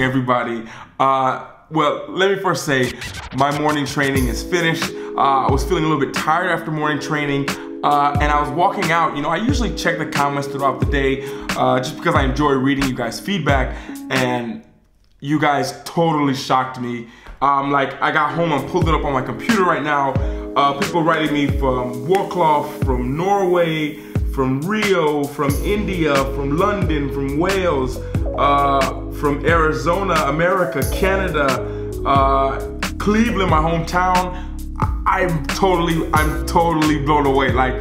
everybody. Well, let me first say my morning training is finished. I was feeling a little bit tired after morning training, and I was walking out. You know, I usually check the comments throughout the day just because I enjoy reading you guys' feedback, and you guys totally shocked me. Like, I got home, I'm pulling it up on my computer right now. People writing me from Wrocław, from Norway, from Rio, from India, from London, from Wales, from Arizona, America, Canada, Cleveland, my hometown. I'm totally blown away. Like,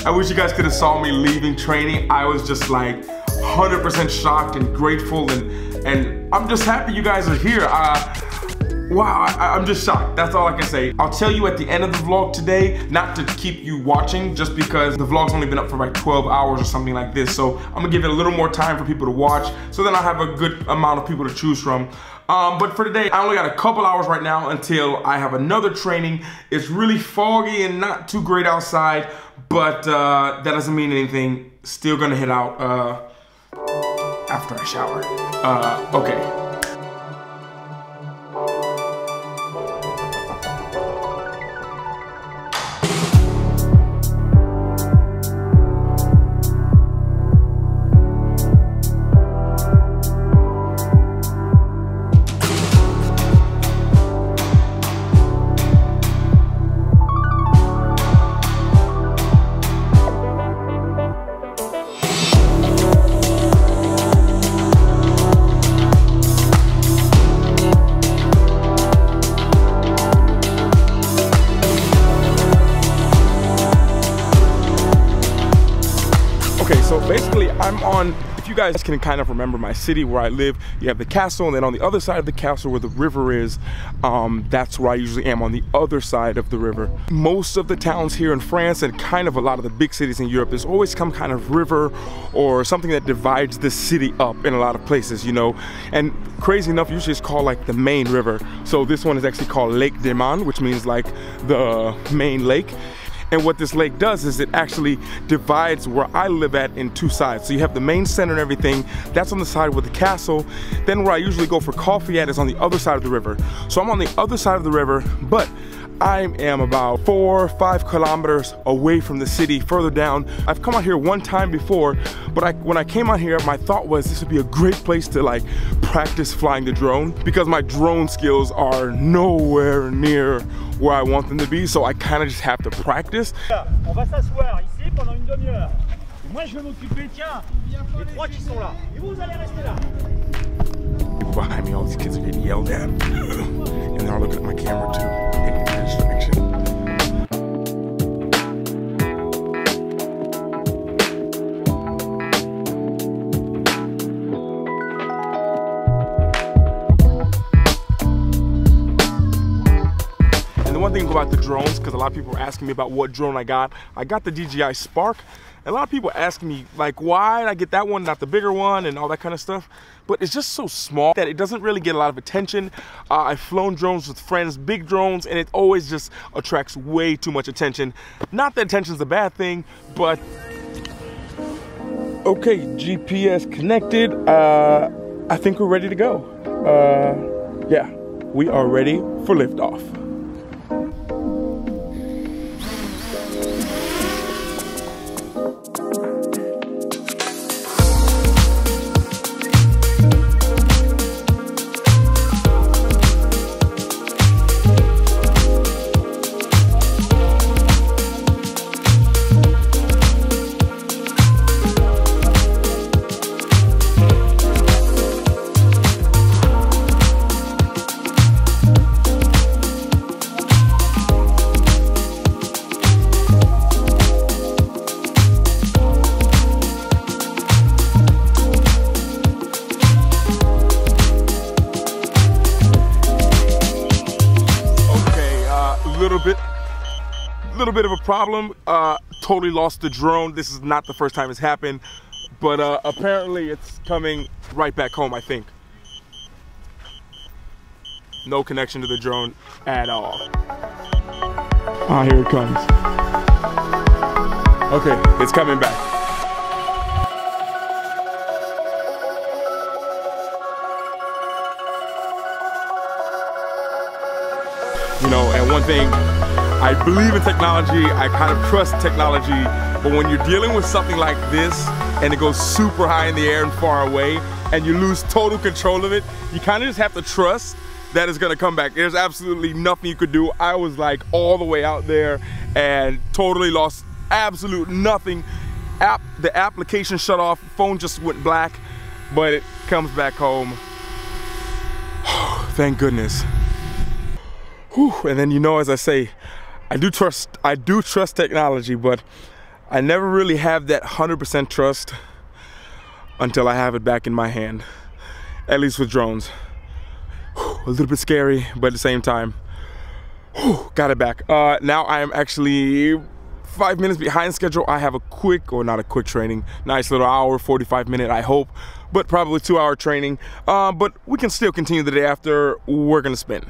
I wish you guys could have saw me leaving training. I was just like 100% shocked and grateful, and I'm just happy you guys are here. Wow, I'm just shocked. That's all I can say. I'll tell you at the end of the vlog today, not to keep you watching, just because the vlog's only been up for like 12 hours or something like this. So I'm gonna give it a little more time for people to watch, so then I'll have a good amount of people to choose from. But for today, I only got a couple hours right now until I have another training. It's really foggy and not too great outside, but that doesn't mean anything. Still gonna head out after I shower. Okay. So basically, I'm on, if you guys can kind of remember my city where I live, you have the castle, and then on the other side of the castle where the river is, that's where I usually am, on the other side of the river. Most of the towns here in France and kind of a lot of the big cities in Europe, there's always some kind of river or something that divides the city up in a lot of places, you know. And crazy enough, usually it's called like the main river. So this one is actually called Lake des Mans, which means like the main lake. And what this lake does is it actually divides where I live at in two sides. So you have the main center and everything, that's on the side with the castle. Then where I usually go for coffee at is on the other side of the river. So I'm on the other side of the river, but I am about 4 or 5 kilometers away from the city, further down. I've come out here one time before, but when I came out here, my thought was this would be a great place to like practice flying the drone, because my drone skills are nowhere near where I want them to be, so I kind of just have to practice. On va s'asseoir ici pendant une demi-heure. Moi je vais m'occuper, tiens, les 3 qui sont là. Et vous allez rester là. Behind me, all these kids are getting yelled at. And they're all looking at my camera too, getting a distraction. One thing about the drones, because a lot of people are asking me about what drone I got the DJI Spark. And a lot of people asking me like, why did I get that one, not the bigger one, and all that kind of stuff. But it's just so small that it doesn't really get a lot of attention. I've flown drones with friends, big drones, and it always just attracts way too much attention. Not that attention's a bad thing, but okay, GPS connected. I think we're ready to go. Yeah, we are ready for liftoff. Little bit of a problem. Totally lost the drone. This is not the first time it's happened, but apparently it's coming right back home, I think. No connection to the drone at all. Ah, here it comes. Okay, it's coming back. one thing. I believe in technology, I kind of trust technology, but when you're dealing with something like this and it goes super high in the air and far away and you lose total control of it, you kind of just have to trust that it's gonna come back. There's absolutely nothing you could do. I was like all the way out there and totally lost absolute nothing. The application shut off, phone just went black, but it comes back home. Thank goodness. Whew. And then, you know, as I say, I do trust technology, but I never really have that 100% trust until I have it back in my hand, at least with drones. Whew. A little bit scary, but at the same time, whew, got it back. Now I am actually 5 minutes behind schedule. I have a quick, or not a quick training, nice little hour, 45-minute, I hope, but probably 2-hour training. But we can still continue the day after. We're gonna spin.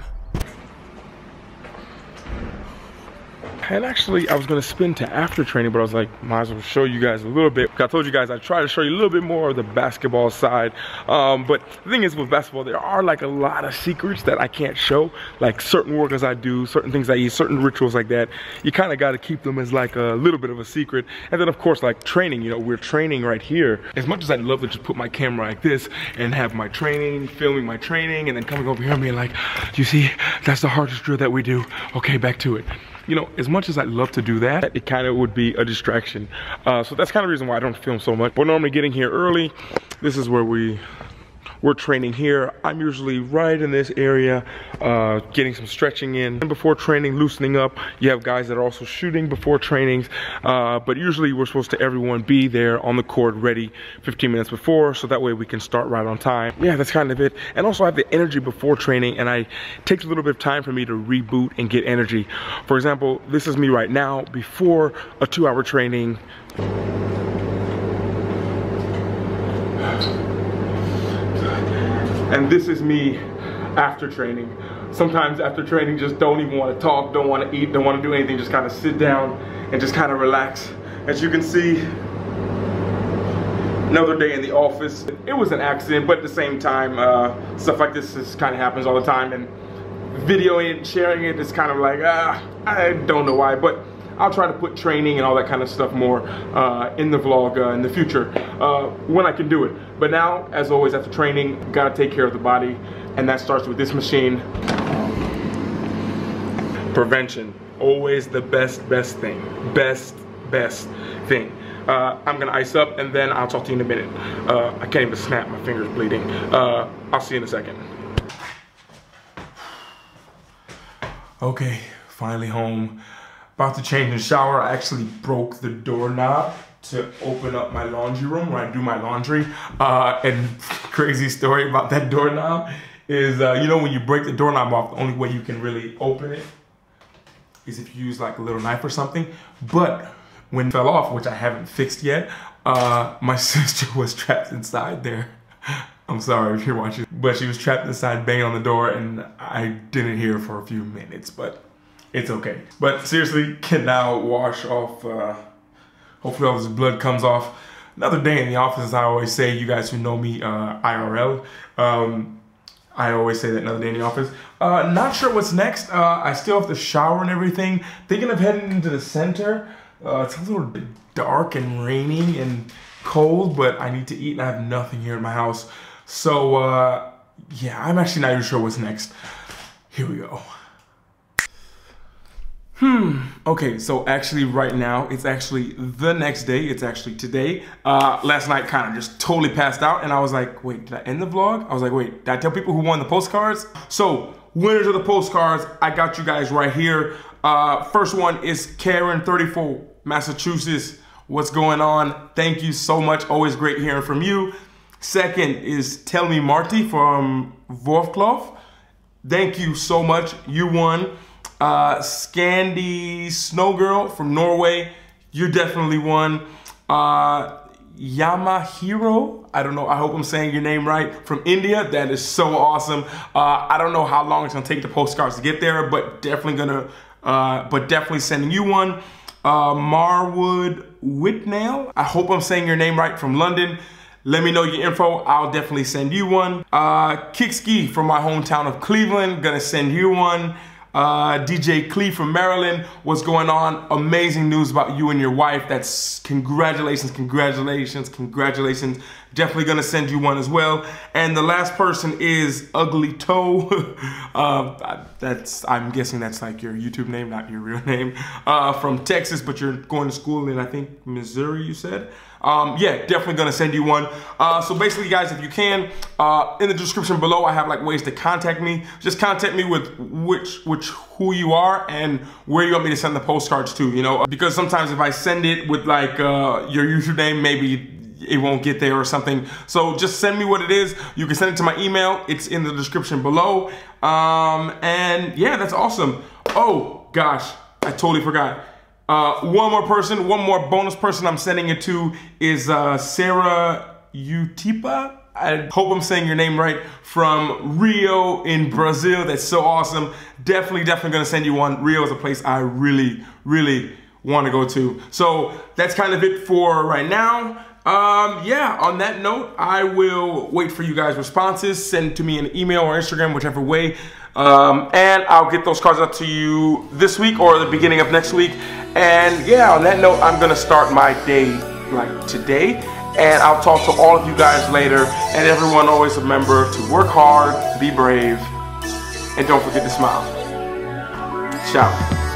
And actually, I was gonna spin to after training, but I was like, might as well show you guys a little bit. I told you guys I'd try to show you a little bit more of the basketball side. But the thing is with basketball, there are like a lot of secrets that I can't show. Like certain workouts I do, certain things I eat, certain rituals like that. You kind of got to keep them as like a little bit of a secret. And then of course, like training, you know, we're training right here. As much as I'd love to just put my camera like this and have my training, filming my training, and then coming over here and being like, you see, that's the hardest drill that we do. Okay, back to it. You know, as much as I'd love to do that, it kind of would be a distraction. So that's kind of the reason why I don't film so much. We're normally getting here early. This is where we're training here. I'm usually right in this area, getting some stretching in. And before training, loosening up. You have guys that are also shooting before trainings. But usually we're supposed to everyone be there on the court ready 15 minutes before, so that way we can start right on time. Yeah, that's kind of it. And also I have the energy before training, and it takes a little bit of time for me to reboot and get energy. For example, this is me right now before a 2-hour training. And this is me after training. Sometimes after training, just don't even want to talk, don't want to eat, don't want to do anything, just kind of sit down and just kind of relax. As you can see, another day in the office. It was an accident, but at the same time, stuff like this kind of happens all the time, and videoing it, sharing it is kind of like, I don't know why, but I'll try to put training and all that kind of stuff more in the vlog in the future when I can do it. But now, as always, after training, gotta take care of the body, and that starts with this machine. Prevention, always the best thing. Best thing. I'm gonna ice up, and then I'll talk to you in a minute. I can't even snap, my finger's bleeding. I'll see you in a second. Okay, finally home. About to change the shower. I actually broke the doorknob to open up my laundry room where I do my laundry. And crazy story about that doorknob is, you know, when you break the doorknob off, the only way you can really open it is if you use like a little knife or something. But when it fell off, which I haven't fixed yet, my sister was trapped inside there. I'm sorry if you're watching, but she was trapped inside banging on the door, and I didn't hear her for a few minutes, but it's okay. But seriously, can now wash off, hopefully all this blood comes off. Another day in the office, as I always say, you guys who know me IRL, I always say that, another day in the office. Not sure what's next. I still have to shower and everything. Thinking of heading into the center. It's a little bit dark and rainy and cold, but I need to eat and I have nothing here in my house. So yeah, I'm actually not even sure what's next. Here we go. Okay, so actually right now, it's actually the next day. It's actually today. Last night kind of just totally passed out, and I was like, wait, did I end the vlog? I was like, wait, did I tell people who won the postcards? So, winners of the postcards, I got you guys right here. First one is Karen, 34, Massachusetts. What's going on? Thank you so much. Always great hearing from you. Second is Tell Me Marty from Vorfklov. Thank you so much. You won. Scandi Snowgirl from Norway, you definitely won. Yamahiro, I don't know, I hope I'm saying your name right, from India. That is so awesome. I don't know how long it's gonna take the postcards to get there, but definitely sending you one. Marwood Whitnail, I hope I'm saying your name right, from London. Let me know your info, I'll definitely send you one. Kickski from my hometown of Cleveland, gonna send you one. DJ Clee from Maryland, what's going on? Amazing news about you and your wife. That's congratulations, congratulations, congratulations. Definitely gonna send you one as well. And the last person is Ugly Toe. I'm guessing that's like your YouTube name, not your real name. From Texas, but you're going to school in, I think, Missouri, you said? Yeah, definitely gonna send you one. So basically, guys, if you can, in the description below, I have like ways to contact me. Just contact me with who you are and where you want me to send the postcards to, you know? Because sometimes if I send it with like your username, maybe it won't get there or something. So just send me what it is. You can send it to my email. It's in the description below. And yeah, that's awesome. Oh gosh, I totally forgot. One more bonus person I'm sending it to is Sarah Utipa. I hope I'm saying your name right, from Rio in Brazil. That's so awesome. Definitely gonna send you one. Rio is a place I really want to go to. So that's kind of it for right now. Yeah, on that note, I will wait for you guys' responses. Send to me an email or Instagram, whichever way. And I'll get those cards out to you this week or the beginning of next week. And yeah, on that note, I'm gonna start my day like today. And I'll talk to all of you guys later. And everyone always remember to work hard, be brave, and don't forget to smile. Ciao.